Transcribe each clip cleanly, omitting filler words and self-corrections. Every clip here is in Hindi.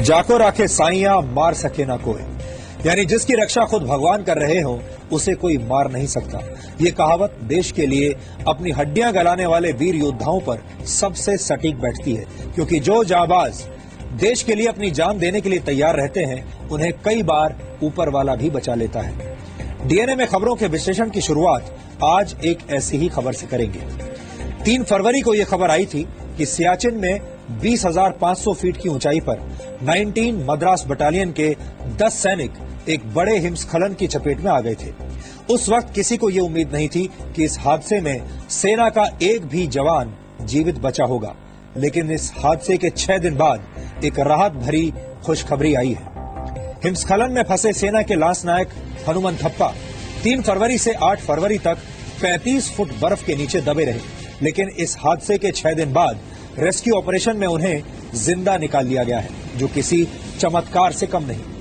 जाको राखे साइया मार सके ना कोई, यानी जिसकी रक्षा खुद भगवान कर रहे हो उसे कोई मार नहीं सकता। ये कहावत देश के लिए अपनी हड्डियां गलाने वाले वीर योद्धाओं पर सबसे सटीक बैठती है, क्योंकि जो जाबाज देश के लिए अपनी जान देने के लिए तैयार रहते हैं उन्हें कई बार ऊपर वाला भी बचा लेता है। डीएनए में खबरों के विश्लेषण की शुरुआत आज एक ऐसी ही खबर से करेंगे। 3 फरवरी को यह खबर आई थी कि सियाचिन में 20,500 फीट की ऊंचाई पर 19 मद्रास बटालियन के 10 सैनिक एक बड़े हिमस्खलन की चपेट में आ गए थे। उस वक्त किसी को यह उम्मीद नहीं थी कि इस हादसे में सेना का एक भी जवान जीवित बचा होगा, लेकिन इस हादसे के 6 दिन बाद एक राहत भरी खुशखबरी आई है। हिमस्खलन में फंसे सेना के लांस नायक हनुमंथप्पा 3 फरवरी से 8 फरवरी तक 35 फुट बर्फ के नीचे दबे रहे, लेकिन इस हादसे के 6 दिन बाद रेस्क्यू ऑपरेशन में उन्हें जिंदा निकाल लिया गया है, जो किसी चमत्कार से कम नहीं।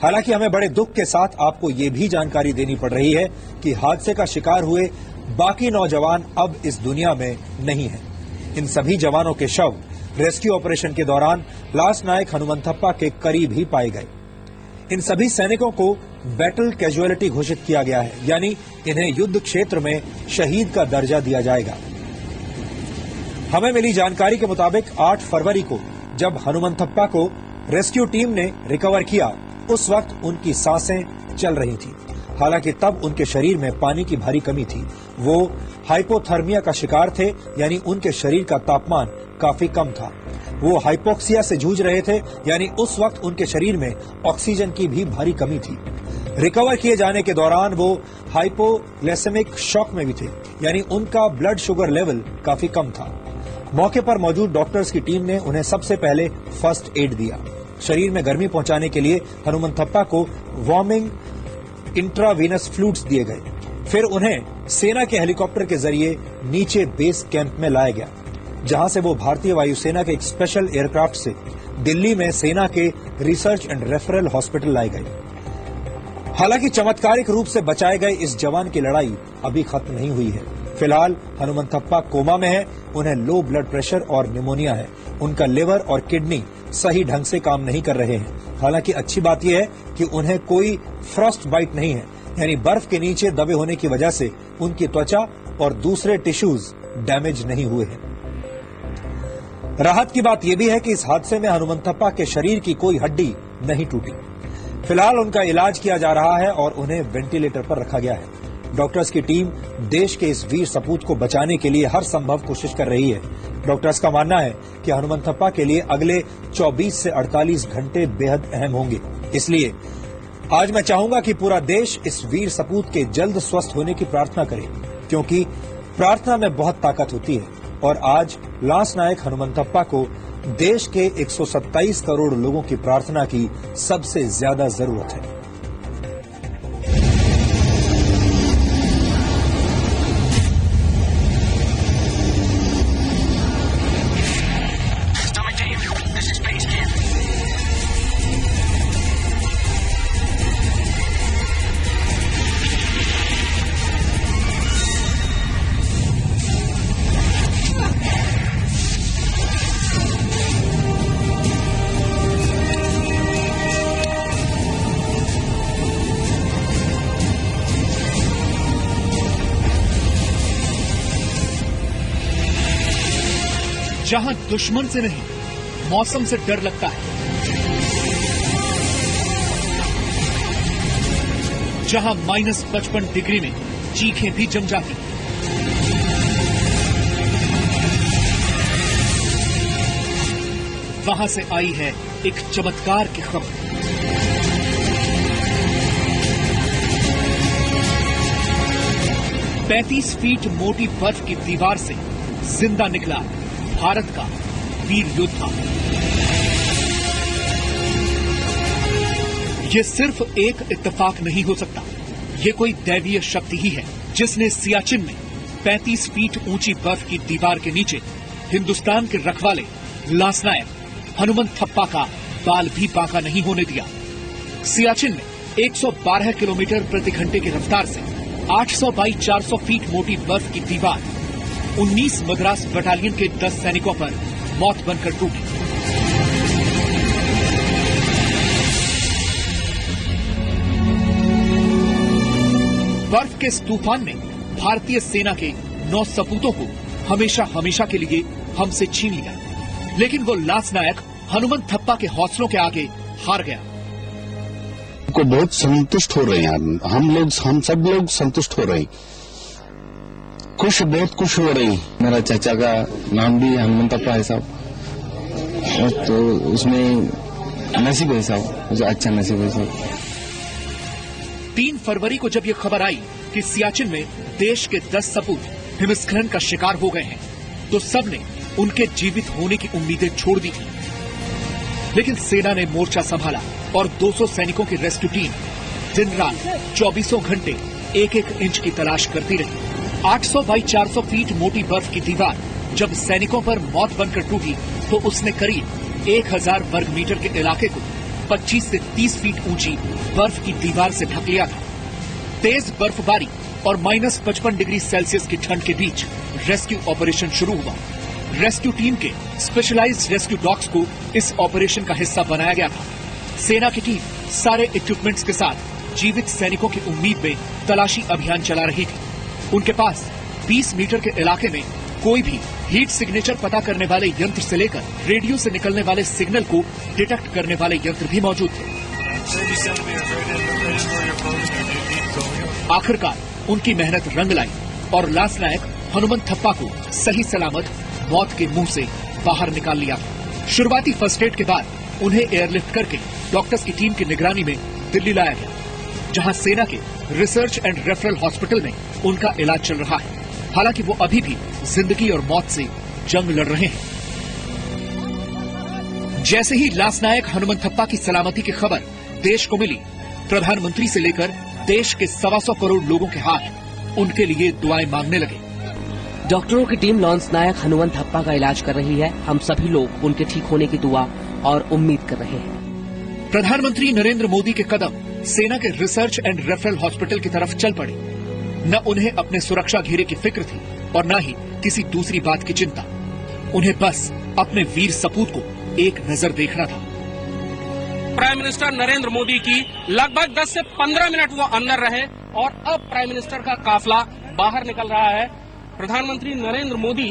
हालांकि हमें बड़े दुख के साथ आपको ये भी जानकारी देनी पड़ रही है कि हादसे का शिकार हुए बाकी नौजवान अब इस दुनिया में नहीं हैं। इन सभी जवानों के शव रेस्क्यू ऑपरेशन के दौरान लांस नायक हनुमंथप्पा के करीब ही पाए गए। इन सभी सैनिकों को बैटल कैजुअलिटी घोषित किया गया है, यानी इन्हें युद्ध क्षेत्र में शहीद का दर्जा दिया जाएगा। हमें मिली जानकारी के मुताबिक 8 फरवरी को जब हनुमंथप्पा को रेस्क्यू टीम ने रिकवर किया, उस वक्त उनकी सांसें चल रही थी। हालांकि तब उनके शरीर में पानी की भारी कमी थी। वो हाइपोथर्मिया का शिकार थे, यानी उनके शरीर का तापमान काफी कम था। वो हाइपोक्सिया से जूझ रहे थे, यानी उस वक्त उनके शरीर में ऑक्सीजन की भी भारी कमी थी। रिकवर किए जाने के दौरान वो हाइपोग्लाइसेमिक शॉक में भी थे, यानी उनका ब्लड शुगर लेवल काफी कम था। मौके पर मौजूद डॉक्टर्स की टीम ने उन्हें सबसे पहले फर्स्ट एड दिया। शरीर में गर्मी पहुंचाने के लिए हनुमंथप्पा को वार्मिंग इंट्रावीनस फ्लूइड्स दिए गए। फिर उन्हें सेना के हेलीकॉप्टर के जरिए नीचे बेस कैंप में लाया गया, जहां से वो भारतीय वायुसेना के एक स्पेशल एयरक्राफ्ट से दिल्ली में सेना के रिसर्च एंड रेफरल हॉस्पिटल लाए गए। हालांकि चमत्कारिक रूप से बचाए गए इस जवान की लड़ाई अभी खत्म नहीं हुई है। फिलहाल हनुमंथप्पा कोमा में है, उन्हें लो ब्लड प्रेशर और निमोनिया है। उनका लिवर और किडनी सही ढंग से काम नहीं कर रहे हैं। हालांकि अच्छी बात यह है कि उन्हें कोई फ्रॉस्ट बाइट नहीं है, यानी बर्फ के नीचे दबे होने की वजह से उनकी त्वचा और दूसरे टिश्यूज डैमेज नहीं हुए हैं। राहत की बात यह भी है कि इस हादसे में हनुमंथप्पा के शरीर की कोई हड्डी नहीं टूटी। फिलहाल उनका इलाज किया जा रहा है और उन्हें वेंटिलेटर पर रखा गया है। डॉक्टर्स की टीम देश के इस वीर सपूत को बचाने के लिए हर संभव कोशिश कर रही है। डॉक्टर्स का मानना है कि हनुमंथप्पा के लिए अगले 24 से 48 घंटे बेहद अहम होंगे। इसलिए आज मैं चाहूंगा कि पूरा देश इस वीर सपूत के जल्द स्वस्थ होने की प्रार्थना करे, क्योंकि प्रार्थना में बहुत ताकत होती है और आज लांस नायक हनुमंथप्पा को देश के 127 करोड़ लोगों की प्रार्थना की सबसे ज्यादा जरूरत है। जहां दुश्मन से नहीं, मौसम से डर लगता है, जहां -55 डिग्री में चीखें भी जम जाती, वहां से आई है एक चमत्कार की खबर। पैंतीस फीट मोटी बर्फ की दीवार से जिंदा निकला भारत का वीर योद्धा। ये सिर्फ एक इत्तेफाक नहीं हो सकता, ये कोई दैवीय शक्ति ही है जिसने सियाचिन में 35 फीट ऊंची बर्फ की दीवार के नीचे हिंदुस्तान के रखवाले लांस नायक हनुमंथप्पा का बाल भी बांका नहीं होने दिया। सियाचिन में 112 किलोमीटर प्रति घंटे की रफ्तार से 800 बाई 400 फीट मोटी बर्फ की दीवार 19 मद्रास बटालियन के 10 सैनिकों पर मौत बनकर टूटी। बर्फ के इस तूफान ने भारतीय सेना के 9 सपूतों को हमेशा हमेशा के लिए हमसे छीन लिया, लेकिन वो लांस नायक हनुमंत थप्पा के हौसलों के आगे हार गया। को बहुत संतुष्ट हो रहे हैं हम सब लोग संतुष्ट हो रहे हैं, बहुत खुश हो रहे हैं। मेरा चाचा का नाम भी हनुमंत थप्पा है साहब, तो उसमें नसीब है साहब, मुझे अच्छा नसीब है साहब। 3 फरवरी को जब ये खबर आई कि सियाचिन में देश के 10 सपूत हिमस्खलन का शिकार हो गए हैं, तो सबने उनके जीवित होने की उम्मीदें छोड़ दी थी। लेकिन सेना ने मोर्चा संभाला और 200 सैनिकों की रेस्क्यू टीम दिन रात 24 घंटे एक इंच की तलाश करती रही। 800 बाई 400 फीट मोटी बर्फ की दीवार जब सैनिकों पर मौत बनकर टूटी, तो उसने करीब 1000 वर्ग मीटर के इलाके को 25 से 30 फीट ऊंची बर्फ की दीवार से ढक लिया था। तेज बर्फबारी और -55 डिग्री सेल्सियस की ठंड के बीच रेस्क्यू ऑपरेशन शुरू हुआ। रेस्क्यू टीम के स्पेशलाइज्ड रेस्क्यू डॉग्स को इस ऑपरेशन का हिस्सा बनाया गया था। सेना की टीम सारे इक्विपमेंट्स के साथ जीवित सैनिकों की उम्मीद में तलाशी अभियान चला रही थी। उनके पास 20 मीटर के इलाके में कोई भी हीट सिग्नेचर पता करने वाले यंत्र से लेकर रेडियो से निकलने वाले सिग्नल को डिटेक्ट करने वाले यंत्र भी मौजूद थे। आखिरकार उनकी मेहनत रंग लाई और लांस नायक हनुमंत थप्पा को सही सलामत मौत के मुंह से बाहर निकाल लिया। शुरुआती फर्स्ट एड के बाद उन्हें एयरलिफ्ट करके डॉक्टर्स की टीम की निगरानी में दिल्ली लाया गया, जहां सेना के रिसर्च एंड रेफरल हॉस्पिटल में उनका इलाज चल रहा है। हालांकि वो अभी भी जिंदगी और मौत से जंग लड़ रहे हैं। जैसे ही लांस नायक हनुमंत थप्पा की सलामती की खबर देश को मिली, प्रधानमंत्री से लेकर देश के 125 करोड़ लोगों के हाथ उनके लिए दुआएं मांगने लगे। डॉक्टरों की टीम लांस नायक हनुमंत थप्पा का इलाज कर रही है। हम सभी लोग उनके ठीक होने की दुआ और उम्मीद कर रहे हैं। प्रधानमंत्री नरेंद्र मोदी के कदम सेना के रिसर्च एंड रेफरल हॉस्पिटल की तरफ चल पड़े। न उन्हें अपने सुरक्षा घेरे की फिक्र थी और न ही किसी दूसरी बात की चिंता। उन्हें बस अपने वीर सपूत को एक नजर देखना था। प्राइम मिनिस्टर नरेंद्र मोदी की लगभग 10 से 15 मिनट वो अंदर रहे और अब प्राइम मिनिस्टर का काफिला बाहर निकल रहा है। प्रधानमंत्री नरेंद्र मोदी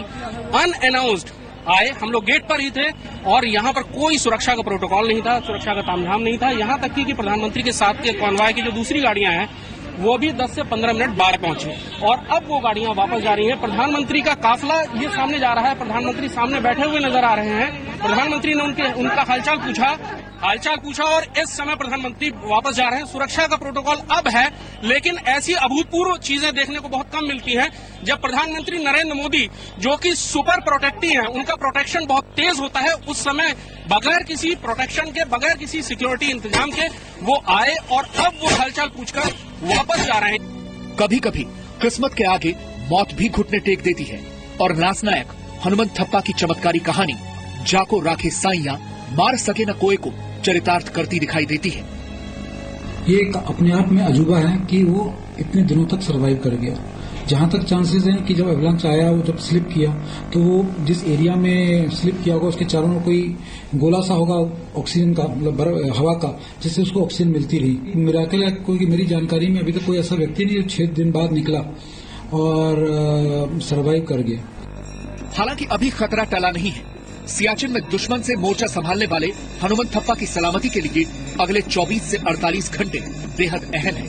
अनअनाउंस्ड आए, हम लोग गेट पर ही थे और यहाँ पर कोई सुरक्षा का प्रोटोकॉल नहीं था, सुरक्षा का तामझाम नहीं था। यहाँ तक कि प्रधानमंत्री के साथ के कॉन्वॉय की जो दूसरी गाड़ियां हैं वो भी 10 से 15 मिनट बाद पहुंचे और अब वो गाड़ियां वापस जा रही हैं। प्रधानमंत्री का काफिला ये सामने जा रहा है, प्रधानमंत्री सामने बैठे हुए नजर आ रहे हैं। प्रधानमंत्री ने उनका हालचाल पूछा और इस समय प्रधानमंत्री वापस जा रहे हैं। सुरक्षा का प्रोटोकॉल अब है, लेकिन ऐसी अभूतपूर्व चीजें देखने को बहुत कम मिलती हैं जब प्रधानमंत्री नरेंद्र मोदी, जो कि सुपर प्रोटेक्टिव हैं, उनका प्रोटेक्शन बहुत तेज होता है, उस समय बगैर किसी प्रोटेक्शन के, बगैर किसी सिक्योरिटी इंतजाम के वो आए और अब वो हालचाल पूछकर वापस जा रहे हैं। कभी कभी किस्मत के आगे मौत भी घुटने टेक देती है और लांस नायक हनुमंत थप्पा की चमत्कारी कहानी जाको राखे साइयां मार सके न कोई को चरितार्थ करती दिखाई देती है। ये एक अपने आप में अजूबा है कि वो इतने दिनों तक सरवाइव कर गया। जहां तक चांसेस हैं कि जब एवलांच आया, वो जब स्लिप किया, तो वो जिस एरिया में स्लिप किया होगा उसके चारों में कोई गोला सा होगा ऑक्सीजन का, मतलब हवा का, जिससे उसको ऑक्सीजन मिलती रही। मिराकल है कोई, मेरी जानकारी में अभी तक कोई ऐसा व्यक्ति नहीं जो 6 दिन बाद निकला और सरवाइव कर गया। हालांकि अभी खतरा टला नहीं है। सियाचिन में दुश्मन से मोर्चा संभालने वाले हनुमंत थप्पा की सलामती के लिए अगले 24 से 48 घंटे बेहद अहम है।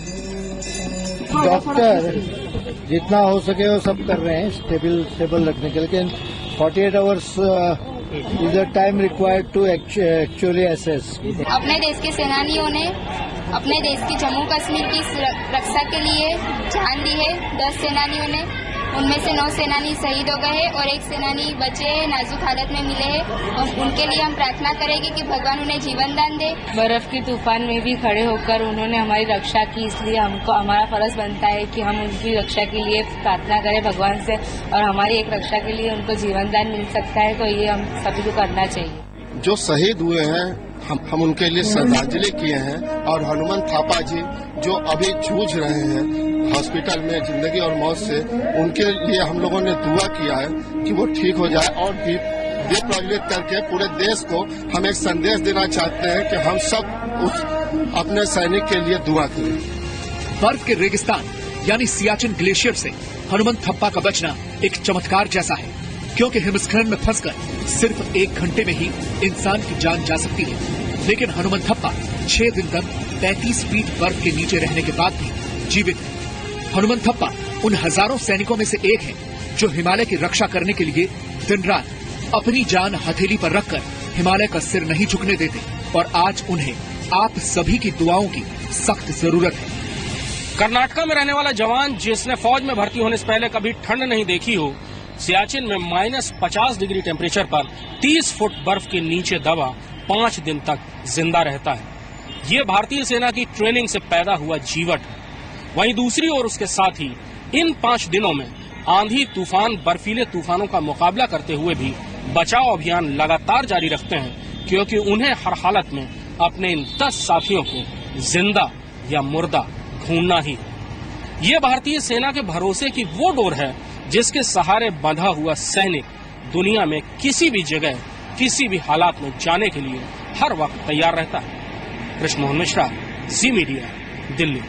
डॉक्टर जितना हो सके वो सब कर रहे हैं स्टेबल रखने के लिए, लेकिन 48 hours is the time required to actually assess. अपने देश के सेनानियों ने अपने देश की जम्मू कश्मीर की रक्षा के लिए जान दी है। 10 सेनानियों ने, उनमें से 9 सेनानी शहीद हो गए हैं और 1 सेनानी बचे हैं, नाजुक हालत में मिले हैं और उनके लिए हम प्रार्थना करेंगे कि भगवान उन्हें जीवन दान दे। बर्फ की तूफान में भी खड़े होकर उन्होंने हमारी रक्षा की, इसलिए हमको हमारा फर्ज बनता है कि हम उनकी रक्षा के लिए प्रार्थना करें भगवान से और हमारी एक रक्षा के लिए उनको जीवन दान मिल सकता है, तो ये हम सभी को करना चाहिए। जो शहीद हुए हैं हम उनके लिए श्रद्धांजलि किए हैं और हनुमंत थप्पा जी जो अभी जूझ रहे हैं हॉस्पिटल में जिंदगी और मौत से, उनके लिए हम लोगों ने दुआ किया है कि वो ठीक हो जाए और दीप प्रज्वलित करके पूरे देश को हम एक संदेश देना चाहते हैं कि हम सब उस अपने सैनिक के लिए दुआ करें। बर्फ के रेगिस्तान यानी सियाचिन ग्लेशियर से हनुमंत थप्पा का बचना एक चमत्कार जैसा है, क्योंकि हिमस्खलन में फंसकर सिर्फ 1 घंटे में ही इंसान की जान जा सकती है। लेकिन हनुमंत थप्पा 6 दिन तक 35 फीट बर्फ के नीचे रहने के बाद भी जीवित है। हनुमंत थप्पा उन हजारों सैनिकों में से एक है जो हिमालय की रक्षा करने के लिए दिन रात अपनी जान हथेली पर रखकर हिमालय का सिर नहीं झुकने देते, और आज उन्हें आप सभी की दुआओं की सख्त जरूरत है। कर्नाटका में रहने वाला जवान जिसने फौज में भर्ती होने से पहले कभी ठंड नहीं देखी हो, सियाचिन में -50 डिग्री टेम्परेचर पर 30 फुट बर्फ के नीचे दबा 5 दिन तक जिंदा रहता है। ये भारतीय सेना की ट्रेनिंग से पैदा हुआ जीवट है। वहीं दूसरी ओर उसके साथी इन 5 दिनों में आंधी तूफान बर्फीले तूफानों का मुकाबला करते हुए भी बचाव अभियान लगातार जारी रखते हैं, क्योंकि उन्हें हर हालत में अपने इन 10 साथियों को जिंदा या मुर्दा ढूंढना ही है। ये भारतीय सेना के भरोसे की वो डोर है जिसके सहारे बंधा हुआ सैनिक दुनिया में किसी भी जगह किसी भी हालात में जाने के लिए हर वक्त तैयार रहता है। कृष्ण मोहन मिश्रा, जी मीडिया, दिल्ली।